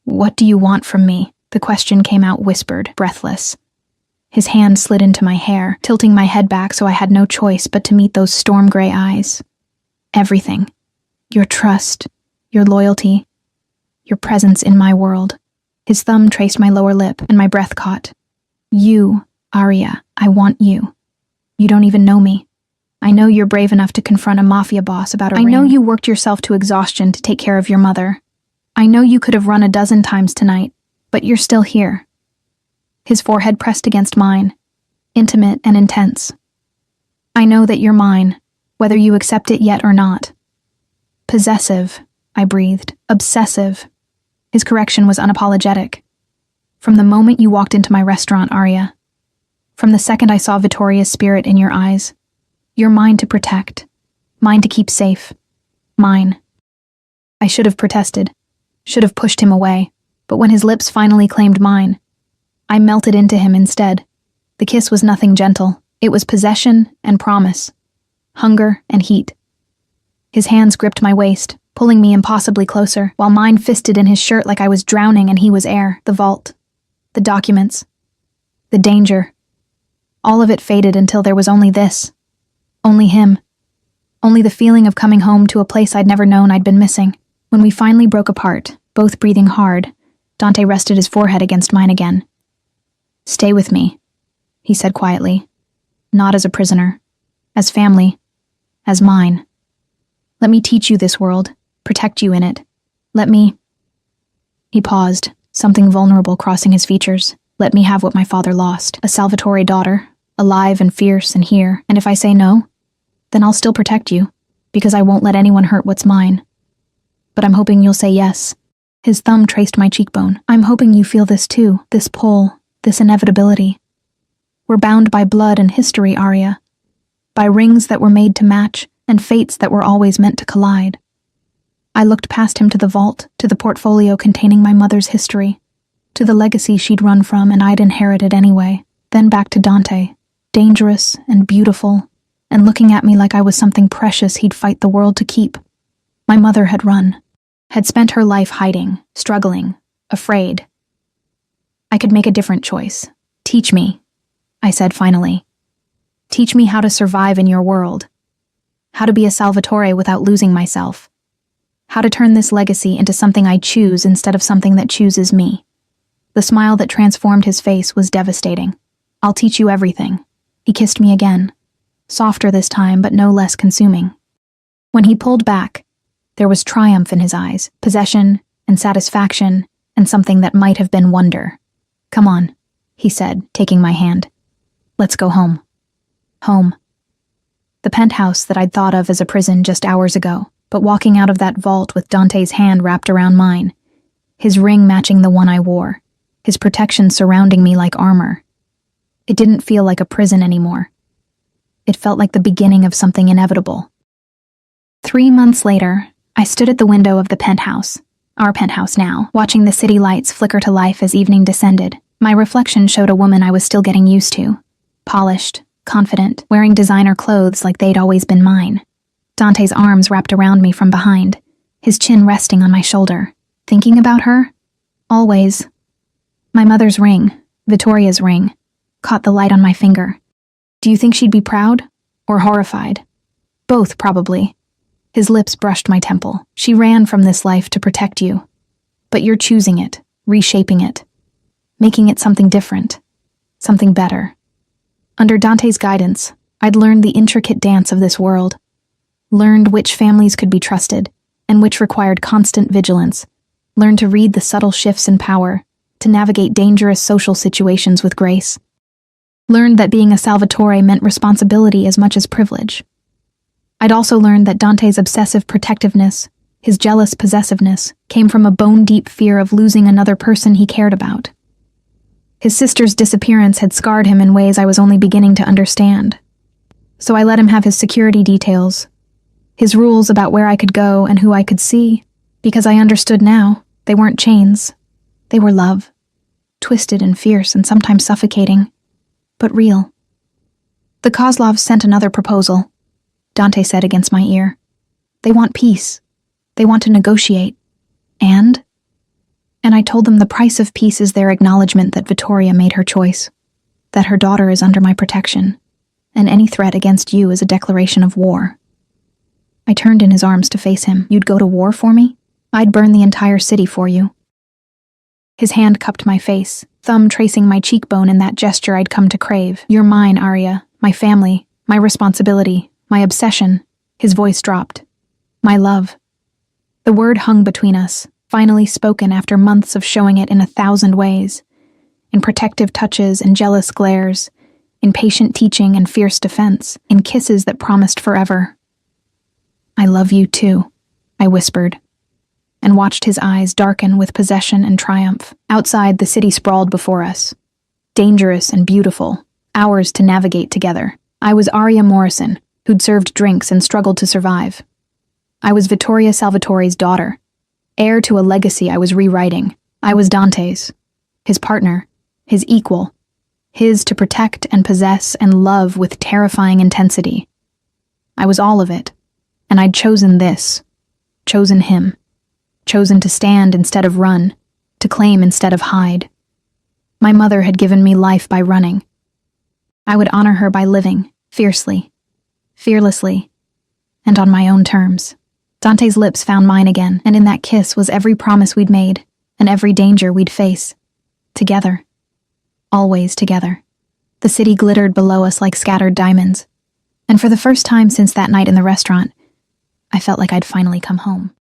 [SPEAKER 1] What do you want from me? The question came out whispered, breathless. His hand slid into my hair, tilting my head back so I had no choice but to meet those storm gray eyes. Everything. Your trust, your loyalty, your presence in my world. His thumb traced my lower lip, and my breath caught. You, Arya, I want you. You don't even know me. I know you're brave enough to confront a Mafia boss about a ring. I know you worked yourself to exhaustion to take care of your mother. I know you could have run a dozen times tonight, but you're still here. His forehead pressed against mine, intimate and intense. I know that you're mine, whether you accept it yet or not. Possessive, I breathed. Obsessive. His correction was unapologetic. From the moment you walked into my restaurant, Arya. From the second I saw Vittoria's spirit in your eyes. You're mine to protect. Mine to keep safe. Mine. I should have protested. Should have pushed him away. But when his lips finally claimed mine, I melted into him instead. The kiss was nothing gentle. It was possession and promise. Hunger and heat. His hands gripped my waist, pulling me impossibly closer, while mine fisted in his shirt like I was drowning and he was air. The vault. The documents. The danger. All of it faded until there was only this. Only him. Only the feeling of coming home to a place I'd never known I'd been missing. When we finally broke apart, both breathing hard, Dante rested his forehead against mine again. Stay with me, he said quietly. Not as a prisoner. As family. As mine. Let me teach you this world. Protect you in it. Let me... He paused, something vulnerable crossing his features. Let me have what my father lost. A Salvatore daughter, alive and fierce and here. And if I say no, then I'll still protect you, because I won't let anyone hurt what's mine. But I'm hoping you'll say yes. His thumb traced my cheekbone. I'm hoping you feel this too, this pull, this inevitability. We're bound by blood and history, Arya. by rings that were made to match and fates that were always meant to collide. I looked past him to the vault, to the portfolio containing my mother's history, to the legacy she'd run from and I'd inherited anyway, then back to Dante, dangerous and beautiful, and looking at me like I was something precious he'd fight the world to keep. My mother had run, had spent her life hiding, struggling, afraid. I could make a different choice. Teach me, I said finally. Teach me how to survive in your world. How to be a Salvatore without losing myself. How to turn this legacy into something I choose instead of something that chooses me. The smile that transformed his face was devastating. I'll teach you everything. He kissed me again. Softer this time, but no less consuming. When he pulled back, there was triumph in his eyes, possession and satisfaction, and something that might have been wonder. Come on, he said, taking my hand. Let's go home. Home. The penthouse that I'd thought of as a prison just hours ago, but walking out of that vault with Dante's hand wrapped around mine, his ring matching the one I wore, his protection surrounding me like armor. It didn't feel like a prison anymore. It felt like the beginning of something inevitable. 3 months later, I stood at the window of the penthouse, our penthouse now, watching the city lights flicker to life as evening descended. My reflection showed a woman I was still getting used to. Polished, confident, wearing designer clothes like they'd always been mine. Dante's arms wrapped around me from behind, his chin resting on my shoulder. Thinking about her? Always. My mother's ring, Vittoria's ring, caught the light on my finger. Do you think she'd be proud? Or horrified? Both, probably. His lips brushed my temple. She ran from this life to protect you. But you're choosing it, reshaping it, making it something different, something better. Under Dante's guidance, I'd learned the intricate dance of this world, learned which families could be trusted, and which required constant vigilance, learned to read the subtle shifts in power, to navigate dangerous social situations with grace, learned that being a Salvatore meant responsibility as much as privilege. I'd also learned that Dante's obsessive protectiveness, his jealous possessiveness, came from a bone-deep fear of losing another person he cared about. His sister's disappearance had scarred him in ways I was only beginning to understand. So I let him have his security details, his rules about where I could go and who I could see, because I understood now they weren't chains. They were love, twisted and fierce and sometimes suffocating, but real. The Kozlovs sent another proposal, Dante said against my ear. They want peace. They want to negotiate. And I told them the price of peace is their acknowledgement that Vittoria made her choice, that her daughter is under my protection, and any threat against you is a declaration of war. I turned in his arms to face him. You'd go to war for me? I'd burn the entire city for you. His hand cupped my face, thumb tracing my cheekbone in that gesture I'd come to crave. You're mine, Arya, my family, my responsibility, my obsession. His voice dropped. My love. The word hung between us, finally spoken after months of showing it in 1,000 ways, in protective touches and jealous glares, in patient teaching and fierce defense, in kisses that promised forever. I love you too, I whispered, and watched his eyes darken with possession and triumph. Outside, the city sprawled before us, dangerous and beautiful, ours to navigate together. I was Arya Morrison, who'd served drinks and struggled to survive. I was Vittoria Salvatore's daughter, heir to a legacy I was rewriting. I was Dante's, his partner, his equal, his to protect and possess and love with terrifying intensity. I was all of it, and I'd chosen this, chosen him, chosen to stand instead of run, to claim instead of hide. My mother had given me life by running. I would honor her by living, fiercely, fearlessly, and on my own terms. Dante's lips found mine again, and in that kiss was every promise we'd made, and every danger we'd face. Together. Always together. The city glittered below us like scattered diamonds, and for the first time since that night in the restaurant, I felt like I'd finally come home.